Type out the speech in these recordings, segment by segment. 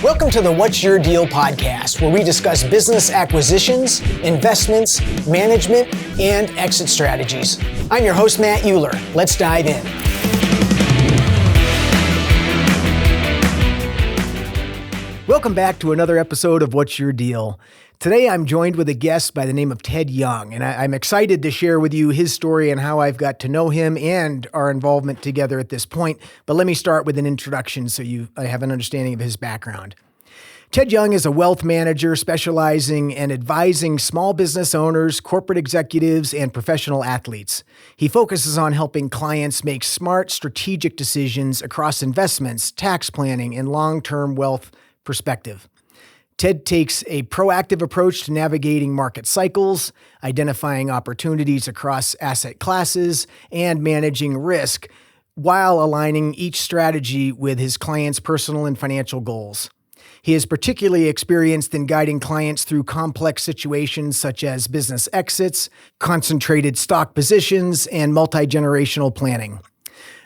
Welcome to the What's Your Deal podcast, where we discuss business acquisitions, investments, management, and exit strategies. I'm your host, Matt Uhler. Let's dive in. Welcome back to another episode of What's Your Deal. Today, I'm joined with a guest by the name of Ted Young, and I'm excited to share with you his story and how I've got to know him and our involvement together at this point. But let me start with an introduction so I have an understanding of his background. Ted Young is a wealth manager specializing in advising small business owners, corporate executives, and professional athletes. He focuses on helping clients make smart, strategic decisions across investments, tax planning, and long-term wealth perspective. Ted takes a proactive approach to navigating market cycles, identifying opportunities across asset classes, and managing risk while aligning each strategy with his clients' personal and financial goals. He is particularly experienced in guiding clients through complex situations such as business exits, concentrated stock positions, and multi-generational planning.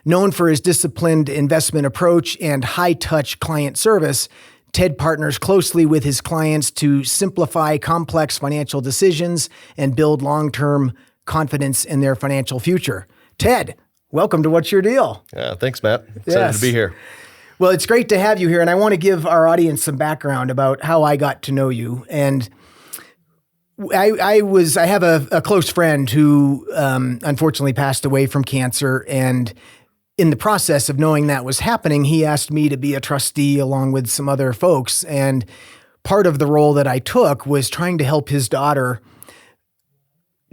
Known for his disciplined investment approach and high-touch client service, Ted partners closely with his clients to simplify complex financial decisions and build long-term confidence in their financial future. Ted, welcome to What's Your Deal? Yeah, thanks, Matt. Excited to be here. Well, it's great to have you here, and I want to give our audience some background about how I got to know you. And I have a close friend who unfortunately passed away from cancer, and in the process of knowing that was happening, he asked me to be a trustee along with some other folks. And part of the role that I took was trying to help his daughter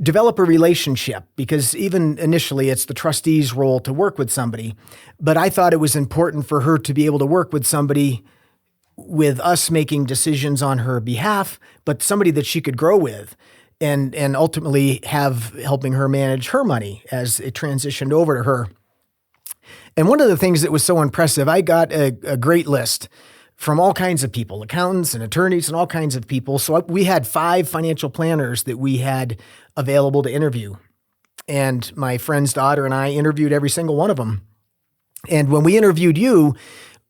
develop a relationship, because even initially it's the trustee's role to work with somebody. But I thought it was important for her to be able to work with somebody with us making decisions on her behalf, but somebody that she could grow with and ultimately have helping her manage her money as it transitioned over to her. And one of the things that was so impressive, I got a great list from all kinds of people, accountants and attorneys and all kinds of people. So we had 5 financial planners that we had available to interview. And my friend's daughter and I interviewed every single one of them. And when we interviewed you,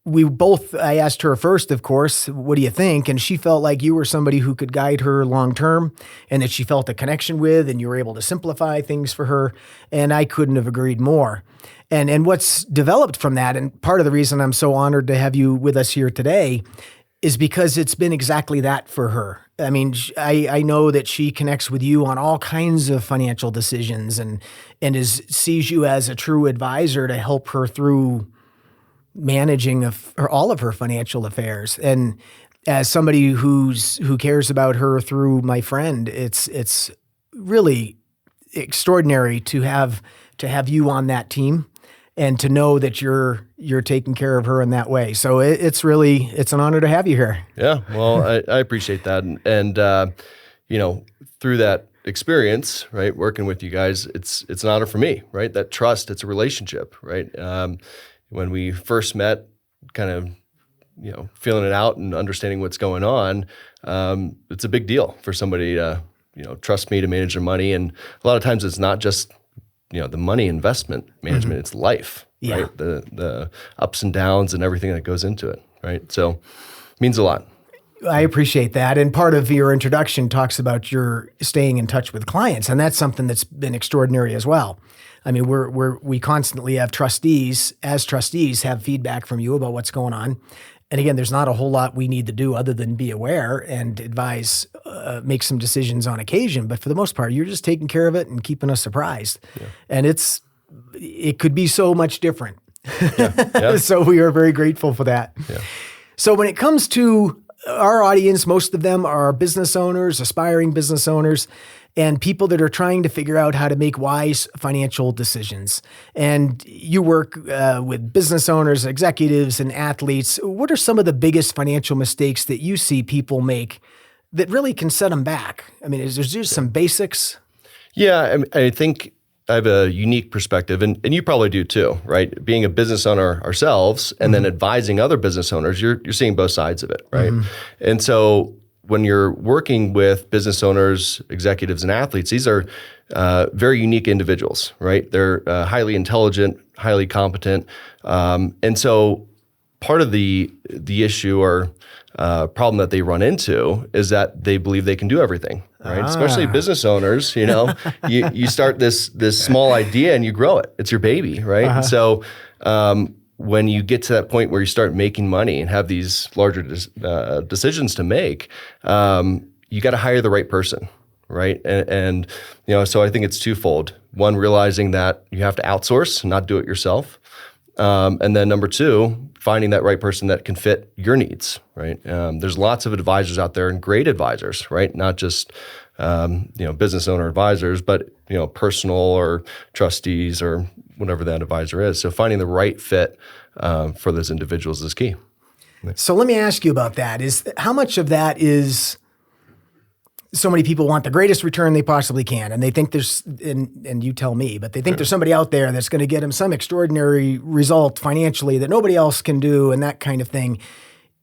I asked her first, of course, what do you think? And she felt like you were somebody who could guide her long-term and that she felt a connection with, and you were able to simplify things for her. And I couldn't have agreed more. And what's developed from that, and part of the reason I'm so honored to have you with us here today, is because it's been exactly that for her. I mean, I know that she connects with you on all kinds of financial decisions and sees you as a true advisor to help her through managing all of her financial affairs. And as somebody who cares about her through my friend, it's really extraordinary to have you on that team and to know that you're taking care of her in that way. So it's an honor to have you here. Yeah, well, I appreciate that. And through that experience, right, working with you guys, it's an honor for me, right? That trust, it's a relationship, right? When we first met, kind of, feeling it out and understanding what's going on, it's a big deal for somebody to, trust me to manage their money. And a lot of times it's not just the money investment management, mm-hmm. It's life, yeah. Right? The ups and downs and everything that goes into it, right? So it means a lot. I appreciate that. And part of your introduction talks about your staying in touch with clients. And that's something that's been extraordinary as well. I mean, we constantly have trustees have feedback from you about what's going on. And again, there's not a whole lot we need to do other than be aware and advise, make some decisions on occasion. But for the most part, you're just taking care of it and keeping us surprised. Yeah. And it could be so much different. Yeah. So we are very grateful for that. Yeah. So when it comes to our audience, most of them are business owners, aspiring business owners, and people that are trying to figure out how to make wise financial decisions. And you work with business owners, executives, and athletes. What are some of the biggest financial mistakes that you see people make that really can set them back? I mean, is there just some basics? Yeah, I think I have a unique perspective, and you probably do too, right? Being a business owner ourselves and then advising other business owners, you're seeing both sides of it, right? Mm-hmm. And so when you're working with business owners, executives, and athletes, these are very unique individuals, right? They're highly intelligent, highly competent. And so part of the issue or problem that they run into is that they believe they can do everything, right? Especially business owners. You start this small idea and you grow it. It's your baby, right? And so when you get to that point where you start making money and have these larger decisions to make, you got to hire the right person. Right. And so I think it's twofold. One, realizing that you have to outsource, not do it yourself. And then number two, finding that right person that can fit your needs. Right. There's lots of advisors out there and great advisors, right? Not just, business owner advisors, but, personal or trustees or whatever that advisor is. So finding the right fit for those individuals is key. So let me ask you about that. How much of that is so many people want the greatest return they possibly can, and they think there's, and you tell me, but they think there's somebody out there that's going to get them some extraordinary result financially that nobody else can do, and that kind of thing.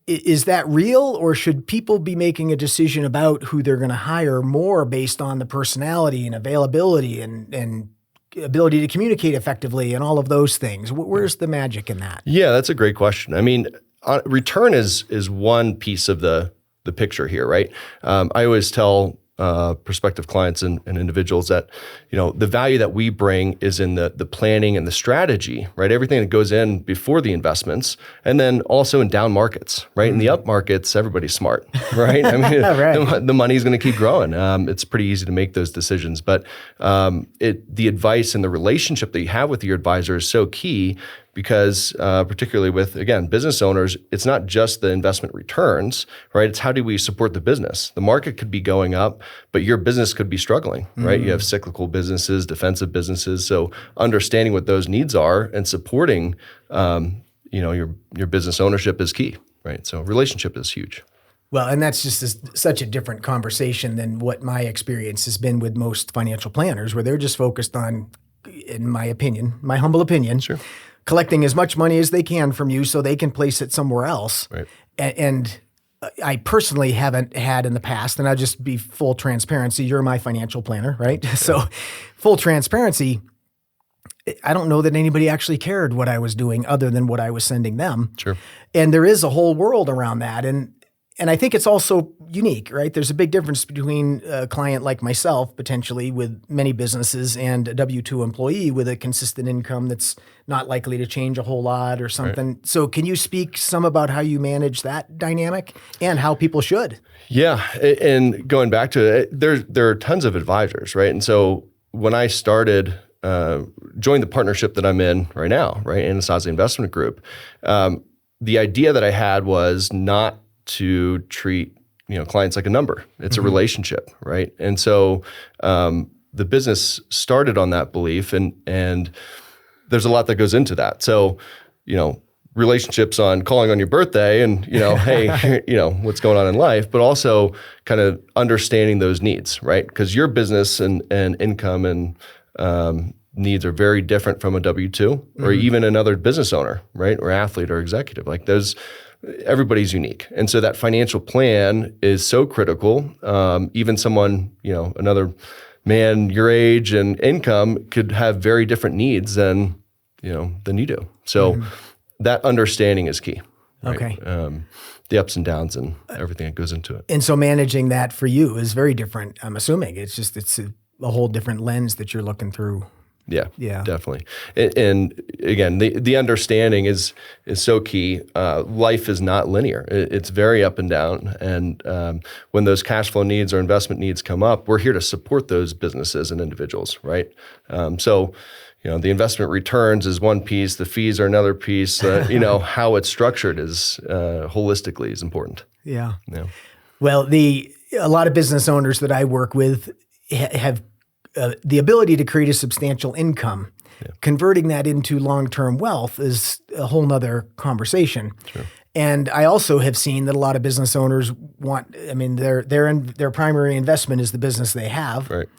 Is that real, or should people be making a decision about who they're going to hire more based on the personality and availability and ability to communicate effectively and all of those things? Where's the magic in that? Yeah, that's a great question. I mean, return is one piece of the picture here, right? I always tell prospective clients and individuals that, the value that we bring is in the planning and the strategy, right? Everything that goes in before the investments, and then also in down markets, right? In the up markets, everybody's smart, right? I mean, right. The money's going to keep growing. It's pretty easy to make those decisions, but the advice and the relationship that you have with your advisor is so key. Because particularly with, again, business owners, it's not just the investment returns, right? It's how do we support the business? The market could be going up, but your business could be struggling, right? You have cyclical businesses, defensive businesses. So understanding what those needs are and supporting, your business ownership is key, right? So relationship is huge. Well, and that's just such a different conversation than what my experience has been with most financial planners, where they're just focused on, in my opinion, my humble opinion, sure, collecting as much money as they can from you so they can place it somewhere else. Right. And I personally haven't had in the past, and I'll just be full transparency, you're my financial planner, right? Yeah. So full transparency, I don't know that anybody actually cared what I was doing other than what I was sending them. Sure. And there is a whole world around that. And I think it's also unique, right? There's a big difference between a client like myself, potentially with many businesses, and a W-2 employee with a consistent income that's not likely to change a whole lot or something. Right. So can you speak some about how you manage that dynamic and how people should? Yeah. And going back to it, there are tons of advisors, right? And so when I started, joined the partnership that I'm in right now, right, Anasazi Investment Group, the idea that I had was not to treat clients like a number. It's a relationship, right? And so the business started on that belief, and there's a lot that goes into that. So relationships on calling on your birthday, and hey, what's going on in life, but also kind of understanding those needs, right? Because your business and income and needs are very different from a W-2 or even another business owner, right? Or athlete or executive. Like everybody's unique. And so that financial plan is so critical. Even someone, another man your age and income could have very different needs than you do. So that understanding is key. Right? Okay. The ups and downs and everything that goes into it. And so managing that for you is very different, I'm assuming. It's a whole different lens that you're looking through. Yeah, definitely. And again, the understanding is so key. Life is not linear. It's very up and down. And when those cash flow needs or investment needs come up, we're here to support those businesses and individuals, right? So the investment returns is one piece. The fees are another piece. How it's structured is holistically is important. Yeah. Well, a lot of business owners that I work with have the ability to create a substantial income. Yeah. Converting that into long-term wealth is a whole nother conversation. Sure. And I also have seen that a lot of business owners their primary investment is the business they have. Right.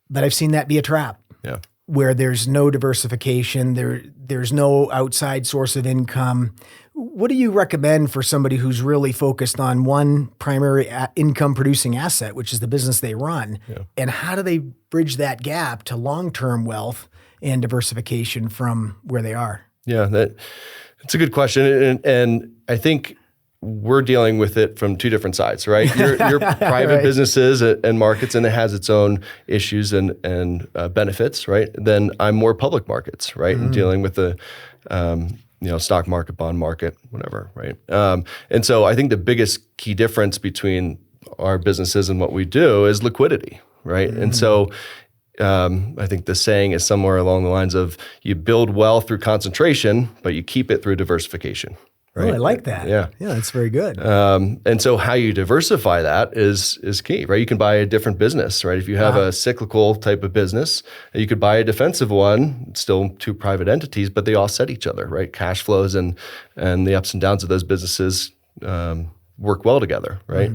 But I've seen that be a trap. Yeah. Where there's no diversification, there's no outside source of income. What do you recommend for somebody who's really focused on one primary income producing asset, which is the business they run? Yeah. And how do they bridge that gap to long-term wealth and diversification from where they are? Yeah, It's a good question. And I think we're dealing with it from two different sides, right? Your private Right. businesses and markets, and it has its own issues and benefits, right? Then I'm more public markets, right? And dealing with the stock market, bond market, whatever, right? And so I think the biggest key difference between our businesses and what we do is liquidity, right? And so I think the saying is somewhere along the lines of you build wealth through concentration, but you keep it through diversification. Right? Oh, I like that. Yeah, that's very good. And so how you diversify that is key, right? You can buy a different business, right? If you have a cyclical type of business, you could buy a defensive one, still two private entities, but they offset each other, right? Cash flows and the ups and downs of those businesses work well together, right?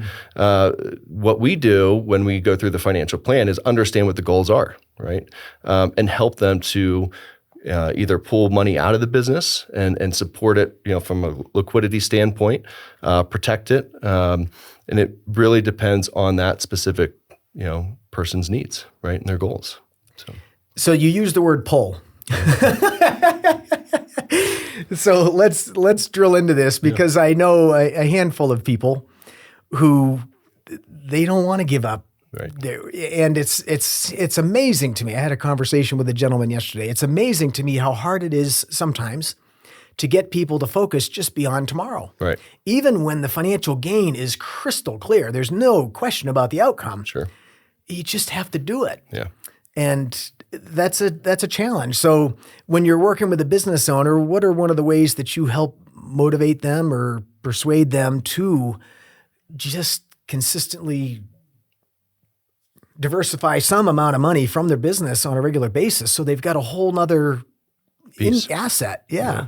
What we do when we go through the financial plan is understand what the goals are, right? And help them to either pull money out of the business and support it, from a liquidity standpoint, protect it, and it really depends on that specific, person's needs, right, and their goals. So you use the word pull. So let's drill into this because I know a handful of people who they don't want to give up. Right. And it's amazing to me. I had a conversation with a gentleman yesterday. It's amazing to me how hard it is sometimes to get people to focus just beyond tomorrow. Right. Even when the financial gain is crystal clear, there's no question about the outcome. Sure. You just have to do it. Yeah. And that's a challenge. So when you're working with a business owner, what are one of the ways that you help motivate them or persuade them to just consistently diversify some amount of money from their business on a regular basis so they've got a whole nother asset? Yeah.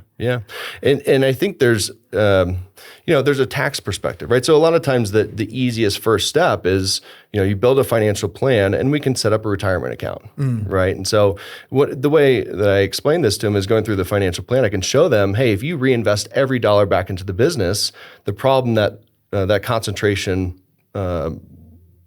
And I think there's there's a tax perspective, right? So a lot of times the easiest first step is, you build a financial plan and we can set up a retirement account, right? And so the way that I explain this to them is going through the financial plan. I can show them, hey, if you reinvest every dollar back into the business, the problem that concentration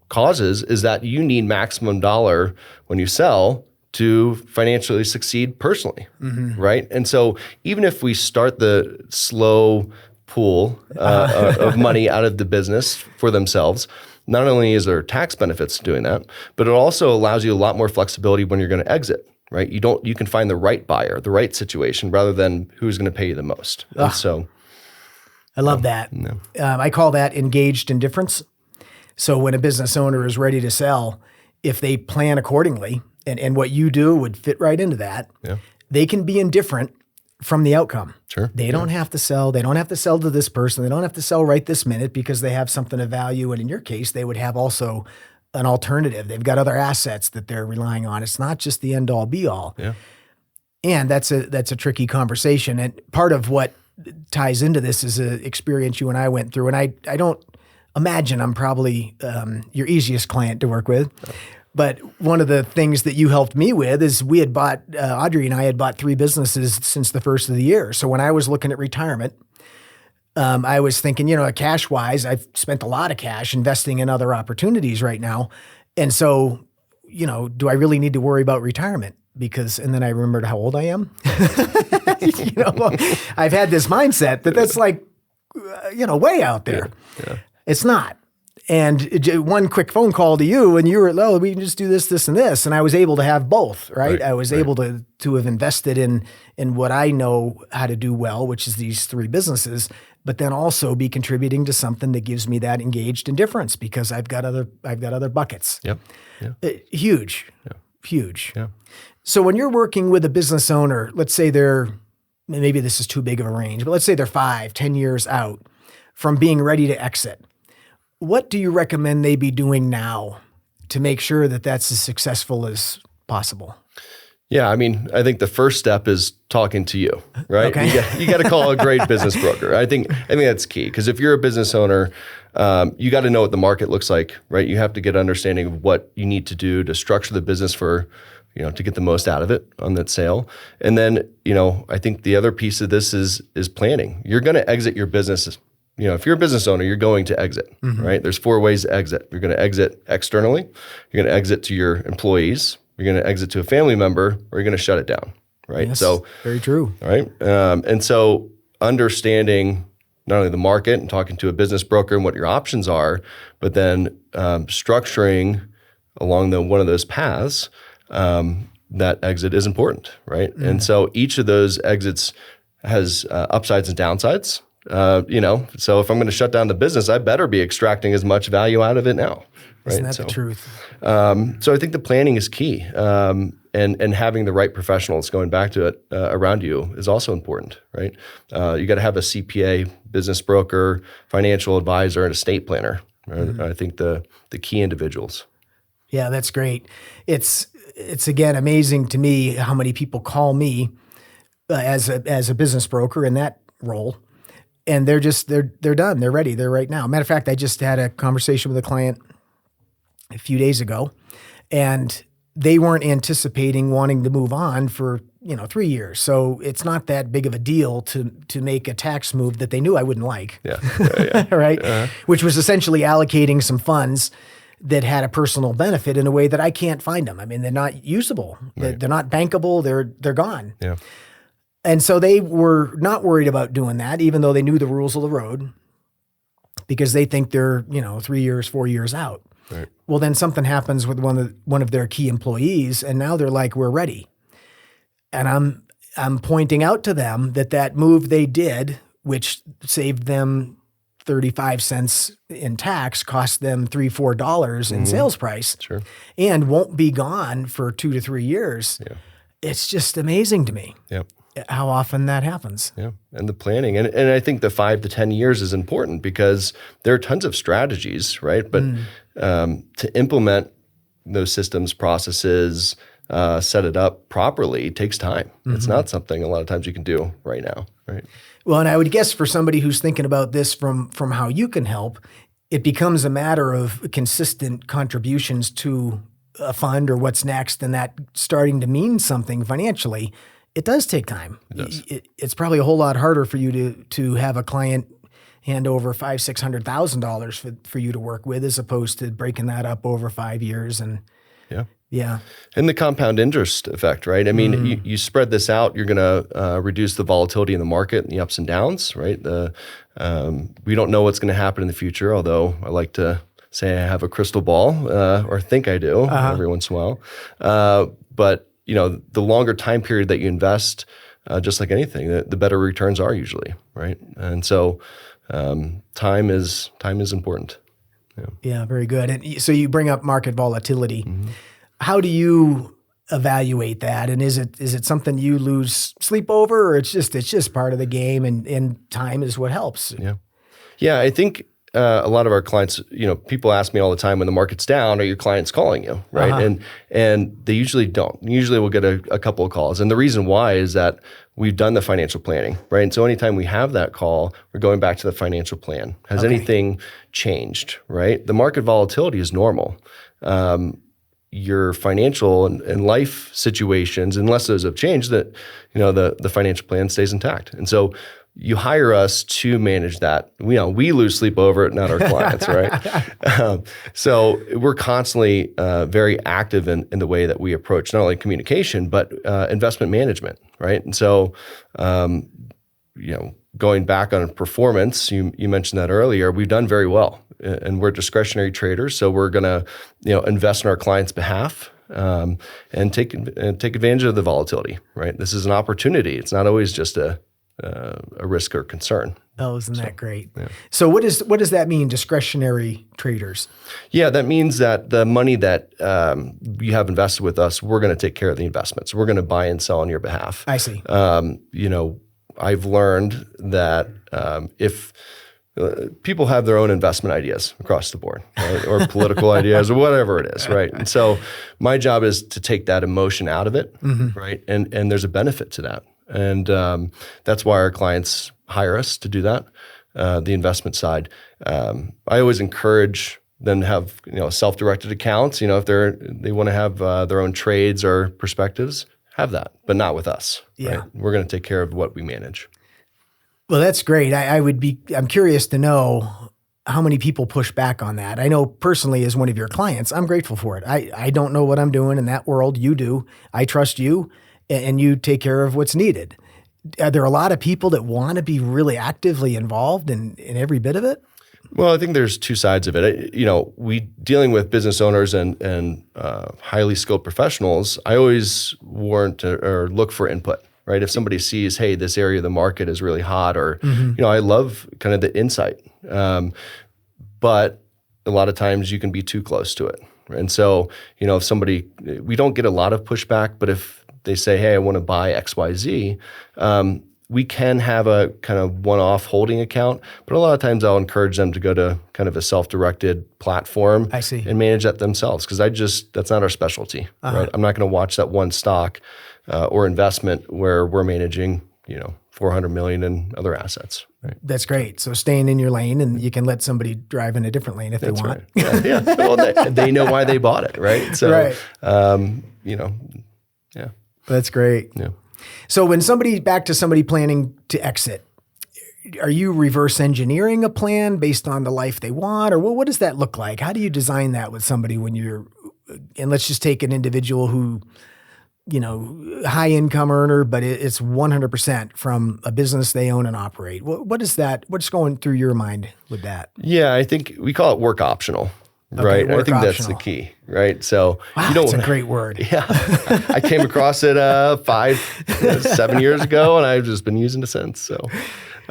causes is that you need maximum dollar when you sell to financially succeed personally, right? And so even if we start the slow pool of money out of the business for themselves, not only is there tax benefits to doing that, but it also allows you a lot more flexibility when you're going to exit, right? You can find the right buyer, the right situation, rather than who's going to pay you the most. And so I love that. I call that engaged indifference. So when a business owner is ready to sell, if they plan accordingly, and what you do would fit right into that, they can be indifferent from the outcome. Sure. They don't have to sell. They don't have to sell to this person. They don't have to sell right this minute because they have something of value. And in your case, they would have also an alternative. They've got other assets that they're relying on. It's not just the end all be all. Yeah. And that's a tricky conversation. And part of what ties into this is an experience you and I went through. And I don't imagine I'm probably your easiest client to work with. But one of the things that you helped me with is we had bought, Audrey and I had bought 3 businesses since the first of the year. So when I was looking at retirement, I was thinking, cash-wise, I've spent a lot of cash investing in other opportunities right now. And so, do I really need to worry about retirement? And then I remembered how old I am. I've had this mindset that's like, way out there. Yeah. It's not. And one quick phone call to you, and you were, we can just do this, this, and this. And I was able to have both, right? I was able to have invested in what I know how to do well, which is these 3 businesses, but then also be contributing to something that gives me that engaged indifference because I've got other buckets. Yep. Yeah. Huge. Yeah. So when you're working with a business owner, let's say maybe this is too big of a range, but let's say they're 5, 10 years out from being ready to exit. What do you recommend they be doing now to make sure that that's as successful as possible? Yeah, I mean, I think the first step is talking to you, right? Okay. You got to call a great business broker. I think that's key because if you're a business owner, you got to know what the market looks like, right? You have to get an understanding of what you need to do to structure the business for, to get the most out of it on that sale. And then, I think the other piece of this is planning. You're going to exit your business. If you're a business owner, you're going to exit, right? There's 4 ways to exit. You're going to exit externally. You're going to exit to your employees. You're going to exit to a family member, or you're going to shut it down, right? Yes, so very true. Right. And so understanding not only the market and talking to a business broker and what your options are, but then structuring along one of those paths, that exit is important, right? And so each of those exits has upsides and downsides. So if I'm going to shut down the business, I better be extracting as much value out of it now. Right? Isn't that the truth? So I think the planning is key, and having the right professionals, going back to it, around you is also important, right? You got to have a CPA, business broker, financial advisor, and estate planner. Right? I think the key individuals. Yeah, that's great. It's again amazing to me how many people call me as a business broker in that role, and they're done. They're ready. They're right now. Matter of fact, I just had a conversation with a client a few days ago, and they weren't anticipating wanting to move on for 3 years. So it's not that big of a deal to make a tax move that they knew I wouldn't like. Yeah. Right? Which was essentially allocating some funds that had a personal benefit in a way that I can't find them. I mean, they're not usable. Right. They're not bankable. They're gone. Yeah. And so they were not worried about doing that, even though they knew the rules of the road, because they think they're 3 years, 4 years out. Right. Well, then something happens with one of their key employees, and now they're like, "We're ready." And I'm pointing out to them that move they did, which saved them 35 cents in tax, cost them $3-4 in sales price, Sure. and won't be gone for 2 to 3 years. Yeah. It's just amazing to me Yeah. how often that happens. Yeah, and the planning, and I think the 5 to 10 years is important because there are tons of strategies, right? But to implement those systems, processes, set it up properly takes time. It's not something a lot of times you can do right now, right? Well, and I would guess for somebody who's thinking about this from how you can help, it becomes a matter of consistent contributions to a fund or what's next, and that starting to mean something financially. It does take time. It does. It's probably a whole lot harder for you to have a client hand over $500,000-600,000 for you to work with, as opposed to breaking that up over 5 years. And yeah. And the compound interest effect, right? I mean, you spread this out, you're going to reduce the volatility in the market and the ups and downs, right? We don't know what's going to happen in the future, although I like to say I have a crystal ball, or think I do every once in a while. But the longer time period that you invest, just like anything, the better returns are usually, right? And so time is important. Yeah, very good. And so you bring up market volatility. How do you evaluate that? And is it something you lose sleep over, or it's just part of the game, and time is what helps? Yeah. I think a lot of our clients, people ask me all the time when the market's down, are your clients calling you, right? And they usually don't. Usually we'll get a couple of calls. And the reason why is that we've done the financial planning, right? And so anytime we have that call, we're going back to the financial plan. Has anything changed, right? The market volatility is normal. Your financial and life situations, unless those have changed, that the financial plan stays intact. And so you hire us to manage that. We lose sleep over it, not our clients, right? So we're constantly very active in the way that we approach not only communication, but investment management, right? And so, going back on performance, you mentioned that earlier, we've done very well. And we're discretionary traders, so we're going to invest in our clients' behalf and take advantage of the volatility, right? This is an opportunity. It's not always just a risk or concern. Oh, isn't that great? Yeah. So what does that mean, discretionary traders? Yeah, that means that the money that you have invested with us, we're going to take care of the investments. We're going to buy and sell on your behalf. I see. I've learned that if people have their own investment ideas across the board, right? Or political ideas, or whatever it is, right? And so my job is to take that emotion out of it, right? And there's a benefit to that. And that's why our clients hire us to do that, the investment side. I always encourage them to have self-directed accounts. If they want to have their own trades or perspectives, have that, but not with us. Yeah. Right? We're going to take care of what we manage. Well, that's great. I'm curious to know how many people push back on that. I know personally, as one of your clients, I'm grateful for it. I don't know what I'm doing in that world. You do. I trust you, and you take care of what's needed. are there a lot of people that want to be really actively involved in every bit of it? Well, I think there's two sides of it. We dealing with business owners and highly skilled professionals. I always warrant or look for input, right? If somebody sees, hey, this area of the market is really hot, or I love kind of the insight. But a lot of times you can be too close to it, and so if somebody, we don't get a lot of pushback, but if they say, hey, I want to buy XYZ, we can have a kind of one-off holding account, but a lot of times I'll encourage them to go to kind of a self-directed platform I see. and manage that themselves, because that's not our specialty, right? I'm not going to watch that one stock or investment where we're managing, $400 million in other assets. Right? That's great. So staying in your lane, and you can let somebody drive in a different lane if they want. Right. Yeah. Well, they know why they bought it, right? So, right. Yeah. That's great. Yeah. So when back to somebody planning to exit, are you reverse engineering a plan based on the life they want, or what does that look like? How do you design that with somebody and let's just take an individual who, high income earner, but it's 100% from a business they own and operate. What's going through your mind with that? Yeah, I think we call it work optional. Right. I think that's the key. Right. So that's a great word. Yeah. I came across it 7 years ago, and I've just been using it since. So,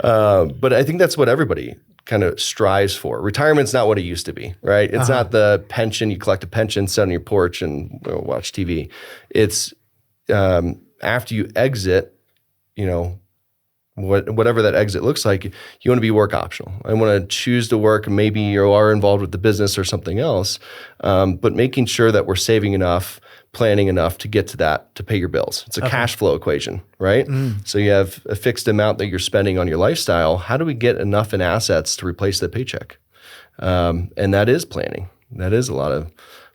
but I think that's what everybody kind of strives for. Retirement's not what it used to be, right? It's not the pension. You collect a pension, sit on your porch and watch TV. It's after you exit, whatever that exit looks like, you want to be work optional. I want to choose to work. Maybe you are involved with the business or something else, but making sure that we're saving enough, planning enough to get to that to pay your bills. It's a cash flow equation, right? So you have a fixed amount that you're spending on your lifestyle. How do we get enough in assets to replace the paycheck? And that is planning. That is a lot of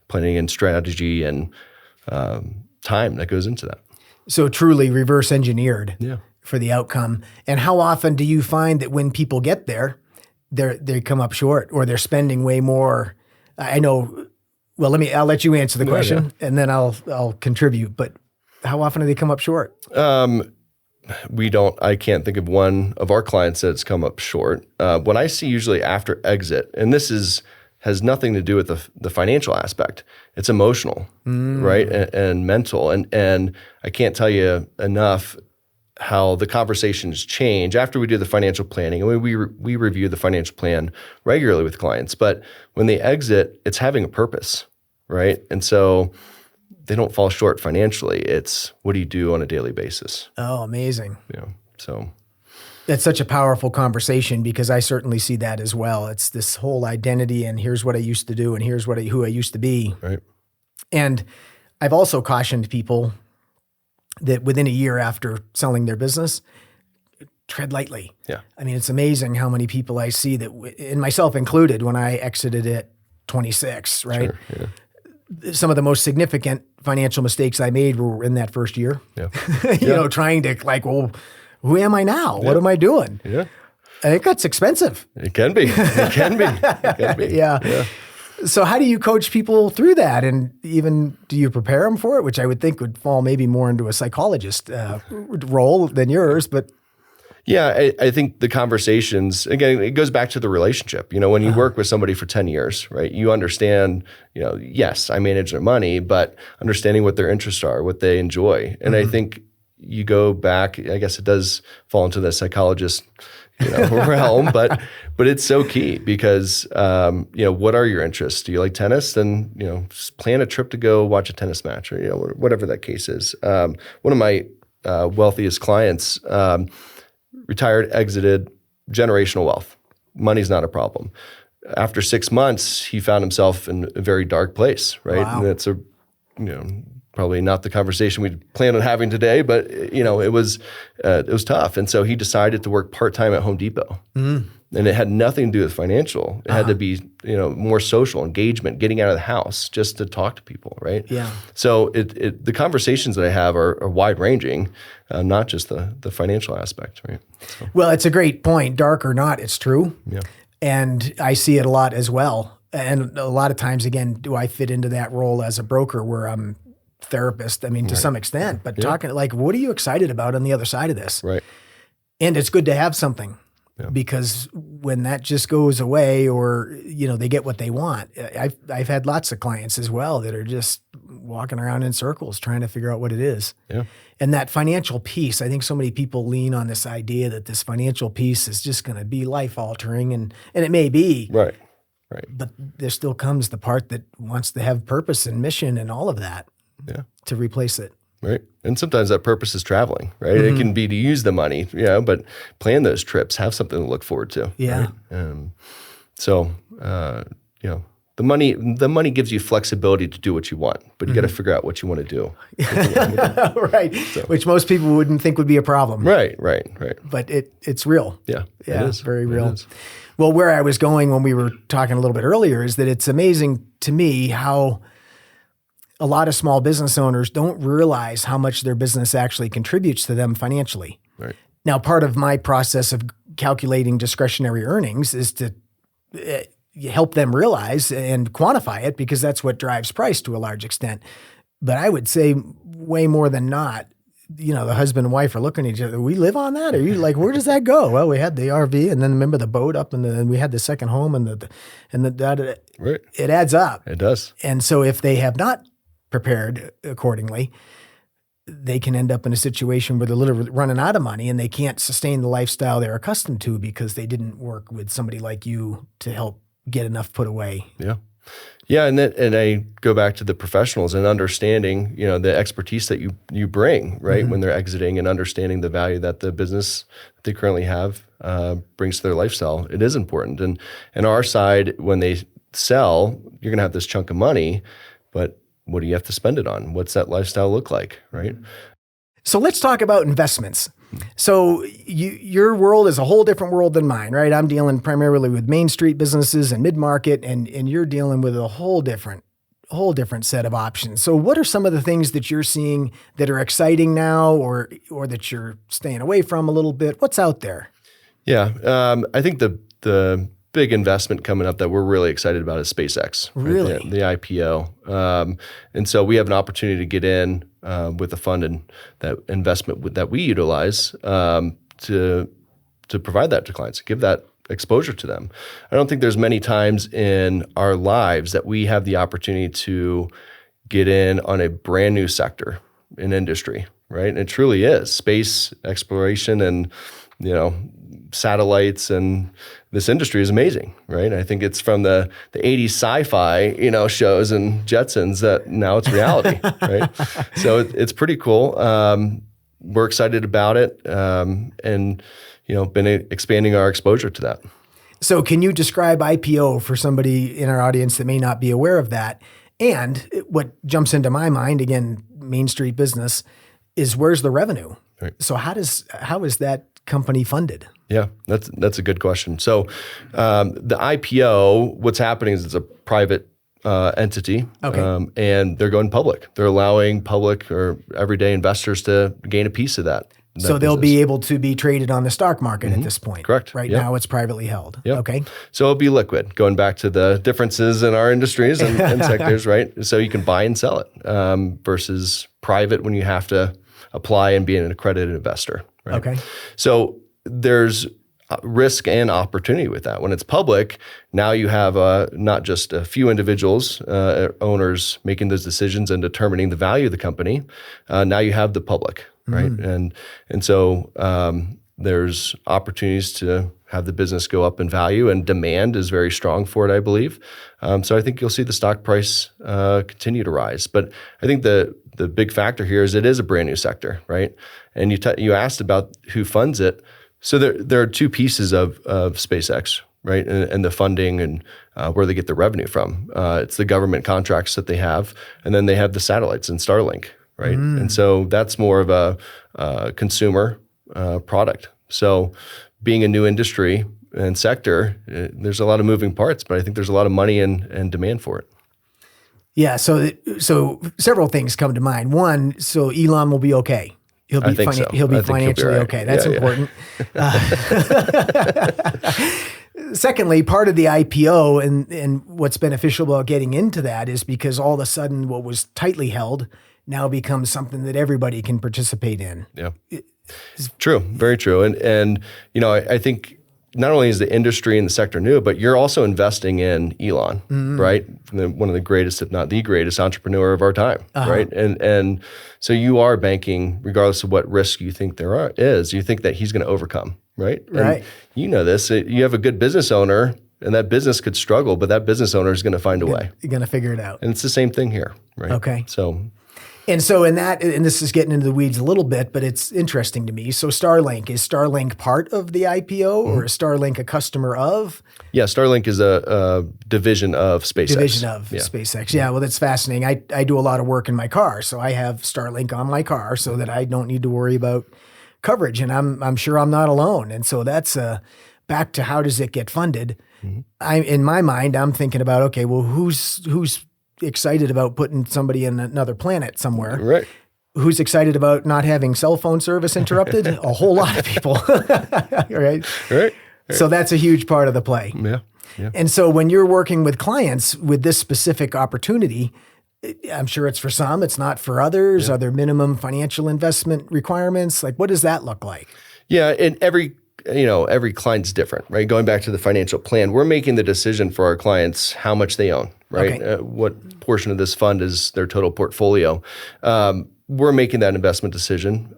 planning and strategy and time that goes into that. So truly reverse engineered. Yeah. For the outcome. And how often do you find that when people get there, they come up short, or they're spending way more? I know. Well, I'll let you answer the question, and then I'll contribute. But how often do they come up short? I can't think of one of our clients that's come up short. What I see usually after exit, and this has nothing to do with the financial aspect. It's emotional, right, and mental, and I can't tell you enough how the conversations change after we do the financial planning. And we review the financial plan regularly with clients, but when they exit, it's having a purpose, right? And so they don't fall short financially. It's what do you do on a daily basis? Oh, amazing. Yeah. So that's such a powerful conversation, because I certainly see that as well. It's this whole identity, and here's what I used to do, and here's who I used to be. Right. And I've also cautioned people that within a year after selling their business, tread lightly. Yeah. I mean, it's amazing how many people I see that, and myself included, when I exited at 26, right? Sure, yeah. Some of the most significant financial mistakes I made were in that first year. Yeah. Trying to well, who am I now? What am I doing? Yeah. I think that's expensive. It can be. It can be. Yeah. So how do you coach people through that? And even do you prepare them for it, which I would think would fall maybe more into a psychologist role than yours, but. Yeah, I think the conversations, again, it goes back to the relationship. When you work with somebody for 10 years, right, you understand, yes, I manage their money, but understanding what their interests are, what they enjoy. And I think you go back, I guess it does fall into the psychologist realm, but it's so key because, what are your interests? Do you like tennis? Then, just plan a trip to go watch a tennis match or, whatever that case is. One of my wealthiest clients retired, exited, generational wealth. Money's not a problem. After 6 months, he found himself in a very dark place, right? Wow. And that's probably not the conversation we planned on having today, but it was tough. And so he decided to work part-time at Home Depot. And it had nothing to do with financial. It had to be, more social engagement, getting out of the house just to talk to people, right? Yeah. So the conversations that I have are wide ranging, not just the financial aspect, right? So. Well, it's a great point. Dark or not, it's true. Yeah. And I see it a lot as well. And a lot of times, again, do I fit into that role as a broker where I'm therapist. I mean, to some extent, but Yeah. talking like, what are you excited about on the other side of this? Right. And it's good to have something. Yeah. Because when that just goes away, or they get what they want, I've had lots of clients as well that are just walking around in circles trying to figure out what it is. Yeah. And that financial piece, I think so many people lean on this idea that this financial piece is just going to be life altering, and it may be. Right. Right. But there still comes the part that wants to have purpose and mission and all of that. Yeah. To replace it. Right. And sometimes that purpose is traveling, right? It can be to use the money, but plan those trips, have something to look forward to. Yeah. Right? So, the money gives you flexibility to do what you want, but you got to figure out what you want to do. Right. So. Which most people wouldn't think would be a problem. Right. But it's real. Yeah. Yeah. It is. Very real. It is. Well, where I was going when we were talking a little bit earlier is that it's amazing to me how a lot of small business owners don't realize how much their business actually contributes to them financially. Right. Now, part of my process of calculating discretionary earnings is to help them realize and quantify it, because that's what drives price to a large extent. But I would say way more than not, the husband and wife are looking at each other. We live on that? Are you like, where does that go? Well, we had the RV, and then remember the boat up, and then we had the second home, and the Right. It adds up. It does. And so if they have not prepared accordingly, they can end up in a situation where they're literally running out of money and they can't sustain the lifestyle they're accustomed to because they didn't work with somebody like you to help get enough put away. Yeah. Yeah. And I go back to the professionals and understanding, the expertise that you bring, right? When they're exiting, and understanding the value that the business that they currently have brings to their lifestyle. It is important. And our side, when they sell, you're going to have this chunk of money, but what do you have to spend it on? What's that lifestyle look like, right? So let's talk about investments. So your world is a whole different world than mine, right? I'm dealing primarily with Main Street businesses and mid-market, and you're dealing with a whole different set of options. So what are some of the things that you're seeing that are exciting now, or that you're staying away from a little bit? What's out there? Yeah, I think the big investment coming up that we're really excited about is SpaceX. Really? Right? The IPO. And so we have an opportunity to get in with a fund and that investment that we utilize to provide that to clients, give that exposure to them. I don't think there's many times in our lives that we have the opportunity to get in on a brand new sector in industry, right? And it truly is space exploration and, satellites, and this industry is amazing, right? I think it's from the 80s sci-fi, shows and Jetsons that now it's reality, right? So it's pretty cool. We're excited about it, and been expanding our exposure to that. So can you describe IPO for somebody in our audience that may not be aware of that? And what jumps into my mind, again, Main Street business, is where's the revenue? Right. So how is that company funded? Yeah, that's a good question. So the IPO, what's happening is it's a private entity, Okay. And they're going public. They're allowing public or everyday investors to gain a piece of that. So they'll be able to be traded on the stock market at this point. Correct. Right Yep. now it's privately held. Yep. Okay. So it'll be liquid, going back to the differences in our industries and sectors, right? So you can buy and sell it versus private when you have to apply and be an accredited investor. Right? Okay. So there's risk and opportunity with that. When it's public, now you have not just a few individuals, owners making those decisions and determining the value of the company. Now you have the public, right? And so there's opportunities to have the business go up in value, and demand is very strong for it, I believe. So I think you'll see the stock price continue to rise. But I think the big factor here is it is a brand new sector, right? And you asked about who funds it. So there are two pieces of SpaceX, right? And the funding and where they get the revenue from. It's the government contracts that they have, and then they have the satellites and Starlink, right? And so that's more of a consumer product. So being a new industry and sector, there's a lot of moving parts, but I think there's a lot of money and demand for it. Yeah. So several things come to mind. One, so Elon will be okay. He'll be he'll be financially okay. That's important. Secondly, part of the IPO and what's beneficial about getting into that is because all of a sudden what was tightly held now becomes something that everybody can participate in. Yeah. True. Very true. And I think not only is the industry and the sector new, but you're also investing in Elon, right? One of the greatest, if not the greatest entrepreneur of our time, right? And so you are banking, regardless of what risk you think is, you think that he's going to overcome, right? Right. And you know this. You have a good business owner, and that business could struggle, but that business owner is going to find a way. You're going to figure it out. And it's the same thing here, right? Okay. So in that, and this is getting into the weeds a little bit, but it's interesting to me. So is Starlink part of the IPO or is Starlink a customer of? Yeah, Starlink is a division of SpaceX. SpaceX. Yeah, well, that's fascinating. I do a lot of work in my car, so I have Starlink on my car so that I don't need to worry about coverage, and I'm sure I'm not alone. And so that's back to how does it get funded? In my mind, I'm thinking about, okay, well, who's excited about putting somebody in another planet somewhere? Right. Who's excited about not having cell phone service interrupted? A whole lot of people. Right? Right. So that's a huge part of the play. Yeah. Yeah. And so when you're working with clients with this specific opportunity, I'm sure it's for some, it's not for others. Are there minimum financial investment requirements? Like, what does that look like? Yeah. And every client's different, right? Going back to the financial plan, we're making the decision for our clients how much they own, right? Okay. What portion of this fund is their total portfolio. We're making that investment decision.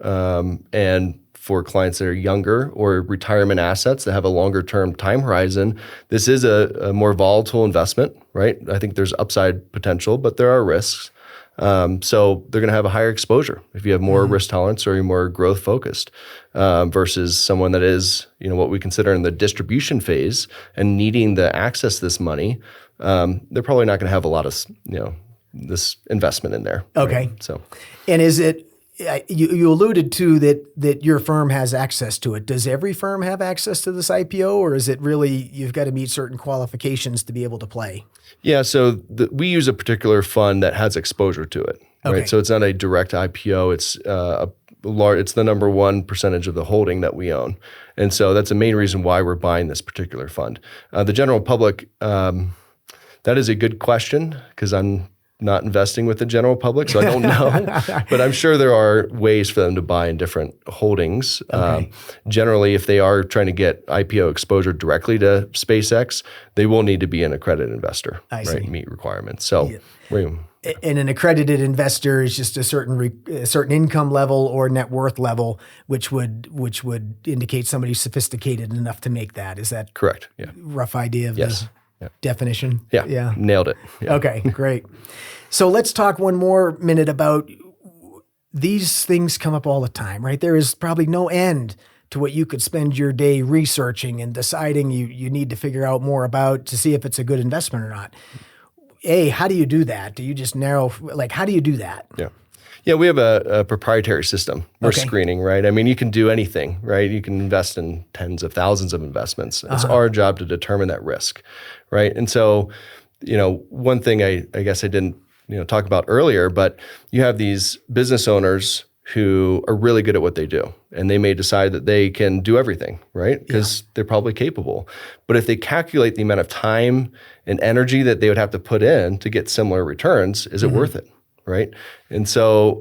And for clients that are younger or retirement assets that have a longer term time horizon, this is a more volatile investment, right? I think there's upside potential, but there are risks. So they're going to have a higher exposure if you have more risk tolerance or you're more growth focused versus someone that is, what we consider in the distribution phase and needing the access to this money. They're probably not going to have a lot of, this investment in there. Okay. Right? So, and is it, you alluded to that your firm has access to it. Does every firm have access to this IPO, or is it really you've got to meet certain qualifications to be able to play? Yeah, so we use a particular fund that has exposure to it, right? Okay. So it's not a direct IPO. It's it's the number one percentage of the holding that we own, and so that's the main reason why we're buying this particular fund. The general public, that is a good question because I'm not investing with the general public, so I don't know. But I'm sure there are ways for them to buy in different holdings. Okay. Generally, if they are trying to get IPO exposure directly to SpaceX, they will need to be an accredited investor, see. Meet requirements. So, And an accredited investor is just a certain income level or net worth level, which would indicate somebody sophisticated enough to make that. Is that correct? Yeah. Rough idea of the definition? Yeah. Nailed it. Yeah. Okay, great. So let's talk one more minute about these things come up all the time, right? There is probably no end to what you could spend your day researching and deciding you need to figure out more about to see if it's a good investment or not. How do you do that? Do you just how do you do that? Yeah. Yeah, we have a proprietary system. We're screening, right? I mean, you can do anything, right? You can invest in tens of thousands of investments. It's our job to determine that risk, right? And so, one thing I guess I didn't, talk about earlier, but you have these business owners who are really good at what they do, and they may decide that they can do everything, right? Because they're probably capable. But if they calculate the amount of time and energy that they would have to put in to get similar returns, is it worth it? Right. And so,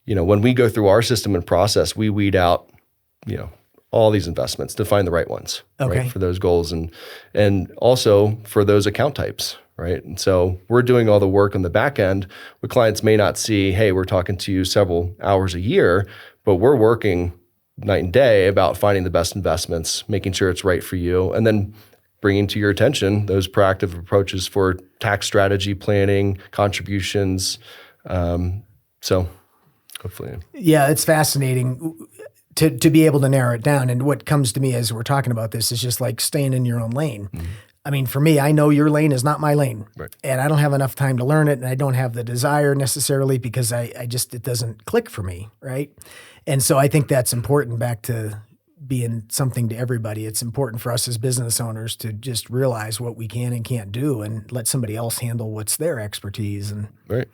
when we go through our system and process, we weed out, all these investments to find the right ones right, for those goals and also for those account types. Right. And so we're doing all the work on the back end. What clients may not see, hey, we're talking to you several hours a year, but we're working night and day about finding the best investments, making sure it's right for you, and then bringing to your attention those proactive approaches for tax strategy planning, contributions. So hopefully. Yeah, it's fascinating to be able to narrow it down. And what comes to me as we're talking about this is just like staying in your own lane. Mm-hmm. I mean, for me, I know your lane is not my lane. Right. And I don't have enough time to learn it, and I don't have the desire necessarily because it doesn't click for me, right? And so I think that's important back to being something to everybody. It's important for us as business owners to just realize what we can and can't do and let somebody else handle what's their expertise. And right.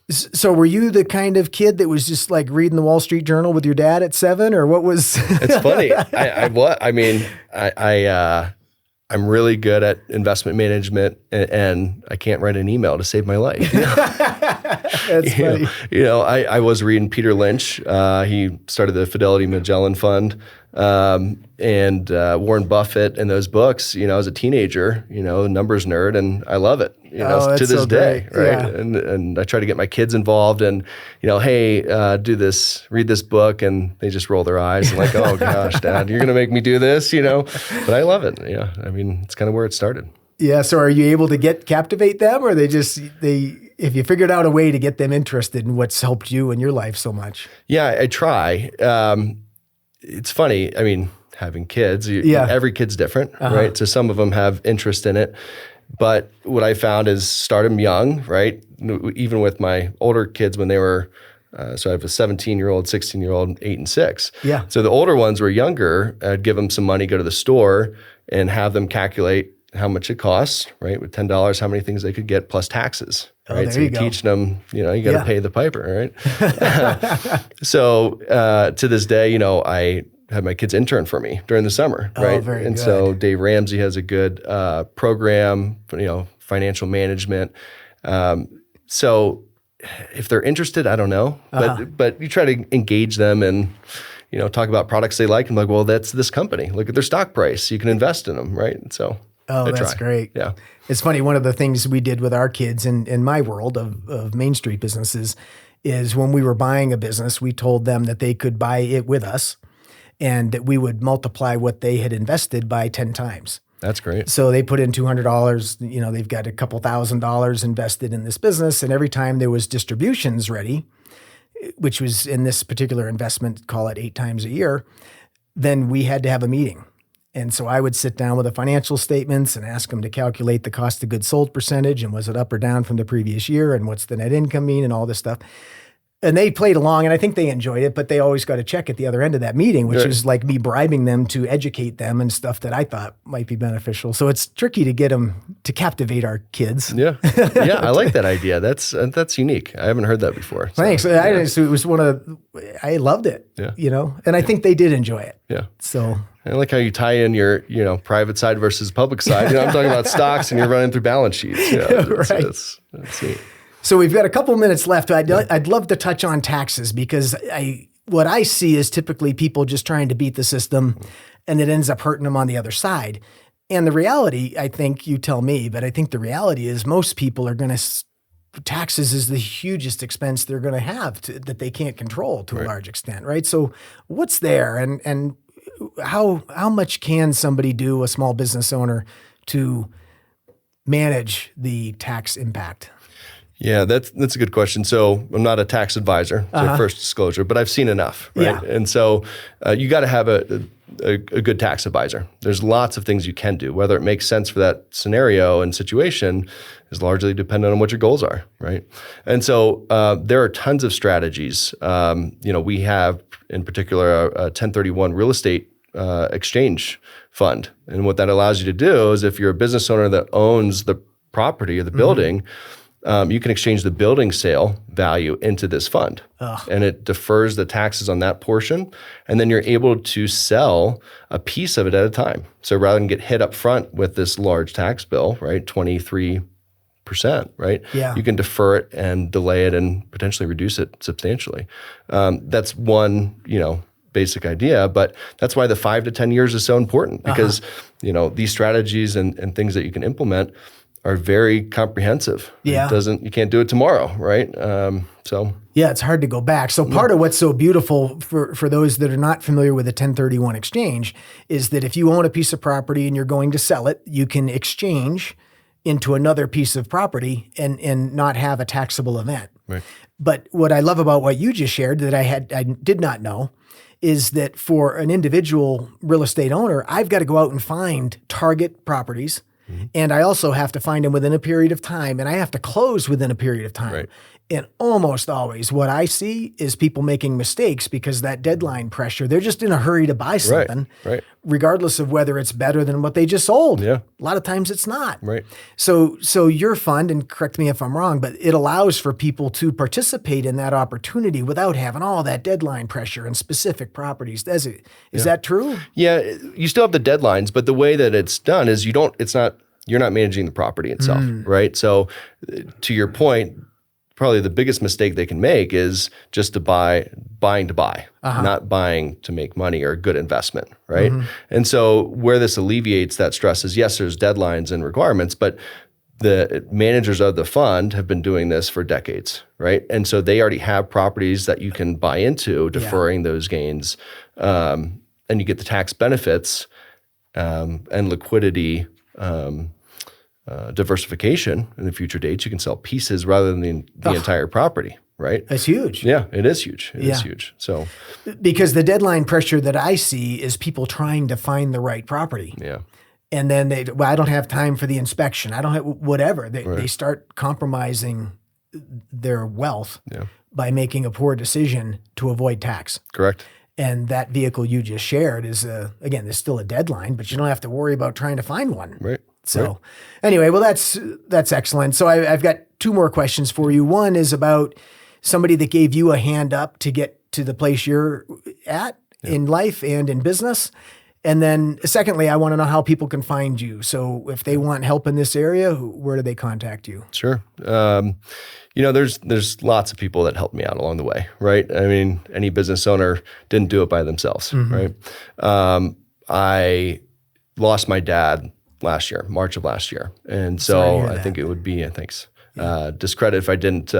So were you the kind of kid that was just like reading the Wall Street Journal with your dad at 7, or what was? It's funny. I'm really good at investment management, and I can't write an email to save my life. That's funny. I was reading Peter Lynch. He started the Fidelity Magellan Fund, and Warren Buffett and those books. As a teenager, numbers nerd, and I love it. Oh, to this so day, great. right? Yeah. And I try to get my kids involved, and hey, do this, read this book, and they just roll their eyes and like, oh gosh, Dad, you're gonna make me do this, But I love it. Yeah, I mean, it's kind of where it started. Yeah. So are you able to captivate them, or if you figured out a way to get them interested in what's helped you in your life so much? Yeah, I try. It's funny. I mean, having kids, every kid's different, right? So some of them have interest in it. But what I found is start them young, right? Even with my older kids when they were, so I have a 17-year-old, 16-year-old, 8 and 6. Yeah. So the older ones were younger. I'd give them some money, go to the store and have them calculate how much it costs, right? With $10, how many things they could get plus taxes, right? So you go. teach them, you got to pay the piper, right? So to this day, I had my kids intern for me during the summer, right? Very and good. so Dave Ramsey has a good program, financial management. So if they're interested, I don't know, but you try to engage them and talk about products they like. I'm like, well, that's this company. Look at their stock price. You can invest in them, right? And so that's great. Yeah, it's funny. One of the things we did with our kids in my world of Main Street businesses is when we were buying a business, we told them that they could buy it with us, and that we would multiply what they had invested by 10 times. That's great. So they put in $200, they've got a couple $1,000 invested in this business. And every time there was distributions ready, which was in this particular investment, call it 8 times a year, then we had to have a meeting. And so I would sit down with the financial statements and ask them to calculate the cost of goods sold percentage and was it up or down from the previous year and what's the net income mean and all this stuff. And they played along, and I think they enjoyed it, but they always got a check at the other end of that meeting, which is like me bribing them to educate them and stuff that I thought might be beneficial. So it's tricky to get them to captivate our kids. Yeah. Yeah, I like that idea. That's unique. I haven't heard that before. So, Thanks. So it was I loved it, and I think they did enjoy it. Yeah. So I like how you tie in your, private side versus public side. I'm talking about stocks and you're running through balance sheets. Yeah, right. That's neat. So we've got a couple minutes left. I'd love to touch on taxes because what I see is typically people just trying to beat the system and it ends up hurting them on the other side. And the reality, I think you tell me, but I think the reality is most people are going to, taxes is the hugest expense they're going to have that they can't control to a large extent, right? So what's there and how much can somebody do, a small business owner, to manage the tax impact? Yeah, that's a good question. So I'm not a tax advisor, so first disclosure, but I've seen enough, right? Yeah. And so you got to have a good tax advisor. There's lots of things you can do. Whether it makes sense for that scenario and situation is largely dependent on what your goals are, right? And so there are tons of strategies. We have in particular a 1031 real estate exchange fund. And what that allows you to do is if you're a business owner that owns the property or the building, you can exchange the building sale value into this fund. And it defers the taxes on that portion. And then you're able to sell a piece of it at a time. So rather than get hit up front with this large tax bill, right, 23%, right? Yeah. You can defer it and delay it and potentially reduce it substantially. That's one, basic idea, but that's why the 5 to 10 years is so important because, these strategies and things that you can implement are very comprehensive. Yeah. You can't do it tomorrow, right? Yeah, it's hard to go back. So part of what's so beautiful for those that are not familiar with a 1031 exchange is that if you own a piece of property and you're going to sell it, you can exchange into another piece of property and not have a taxable event. Right. But what I love about what you just shared that I did not know is that for an individual real estate owner, I've got to go out and find target properties. And I also have to find them within a period of time, and I have to close within a period of time. Right. And almost always what I see is people making mistakes because that deadline pressure, they're just in a hurry to buy something, right. regardless of whether it's better than what they just sold. Yeah. A lot of times it's not. Right. So your fund, and correct me if I'm wrong, but it allows for people to participate in that opportunity without having all that deadline pressure and specific properties, does it? Is that true? Yeah, you still have the deadlines, but the way that it's done is you're not managing the property itself, right? So to your point, probably the biggest mistake they can make is just to buying to buy, not buying to make money or a good investment, right? And so where this alleviates that stress is, yes, there's deadlines and requirements, but the managers of the fund have been doing this for decades, right? And so they already have properties that you can buy into, deferring those gains, and you get the tax benefits and liquidity diversification in the future dates. You can sell pieces rather than the entire property, right? That's huge. Yeah, it is huge. It is huge. So, because the deadline pressure that I see is people trying to find the right property. Yeah. And then I don't have time for the inspection. I don't have whatever. They start compromising their wealth by making a poor decision to avoid tax. Correct. And that vehicle you just shared is, again, there's still a deadline, but you don't have to worry about trying to find one. Right. So anyway, well, that's excellent. So I've got two more questions for you. One is about somebody that gave you a hand up to get to the place you're at in life and in business. And then secondly, I want to know how people can find you. So if they want help in this area, where do they contact you? Sure. There's lots of people that helped me out along the way, right? I mean, any business owner didn't do it by themselves, right? I lost my dad last year, March of last year. And so I think it would be, discredit if I didn't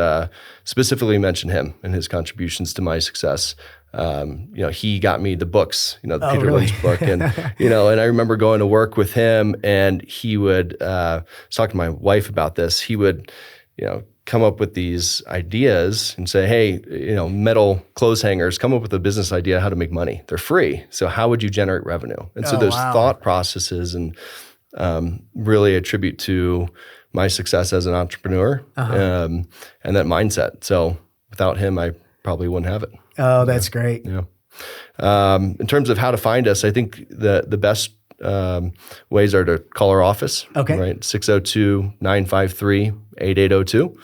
specifically mention him and his contributions to my success. He got me the books, the Peter Lynch book. And, and I remember going to work with him, and he would, I was talking to my wife about this. He would, come up with these ideas and say, hey, metal clothes hangers, come up with a business idea how to make money. They're free. So how would you generate revenue? And so those thought processes and really attribute to my success as an entrepreneur and that mindset. So without him, I probably wouldn't have it. Oh, that's great. Yeah. In terms of how to find us, I think the best ways are to call our office. Okay. Right. 602-953-8802.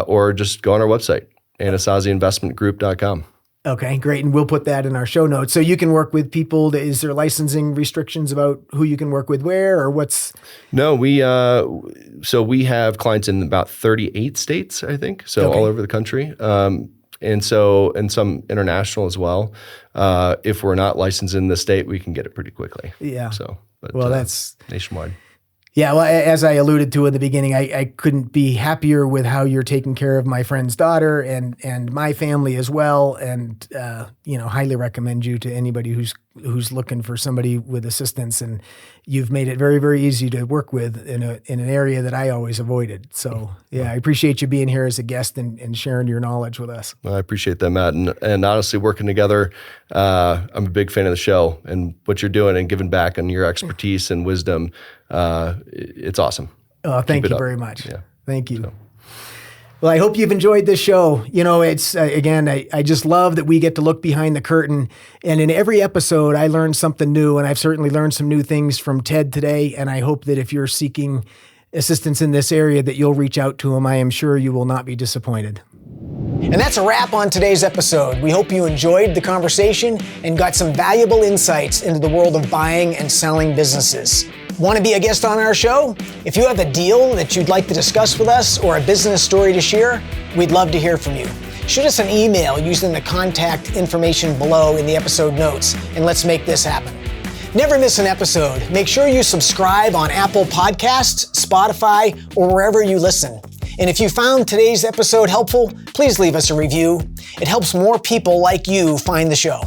Or just go on our website, AnasaziInvestmentGroup.com. Okay, great. And we'll put that in our show notes. So you can work with people. Is there licensing restrictions about who you can work with where, or what's? No, we have clients in about 38 states, I think. So all over the country. And some international as well. If we're not licensed in the state, we can get it pretty quickly. Yeah. So, that's nationwide. Yeah, well, as I alluded to in the beginning, I couldn't be happier with how you're taking care of my friend's daughter and my family as well, and highly recommend you to anybody who's looking for somebody with assistance. And you've made it very, very easy to work with in an area that I always avoided. So I appreciate you being here as a guest and sharing your knowledge with us. Well, I appreciate that, Matt, and honestly, working together, I'm a big fan of the show and what you're doing and giving back on your expertise and wisdom. It's awesome. Oh, thank you very much. Yeah. Thank you. Well, I hope you've enjoyed this show. It's, again, I just love that we get to look behind the curtain. And in every episode, I learn something new. And I've certainly learned some new things from Ted today. And I hope that if you're seeking assistance in this area, that you'll reach out to him. I am sure you will not be disappointed. And that's a wrap on today's episode. We hope you enjoyed the conversation and got some valuable insights into the world of buying and selling businesses. Want to be a guest on our show? If you have a deal that you'd like to discuss with us or a business story to share, we'd love to hear from you. Shoot us an email using the contact information below in the episode notes, and let's make this happen. Never miss an episode. Make sure you subscribe on Apple Podcasts, Spotify, or wherever you listen. And if you found today's episode helpful, please leave us a review. It helps more people like you find the show.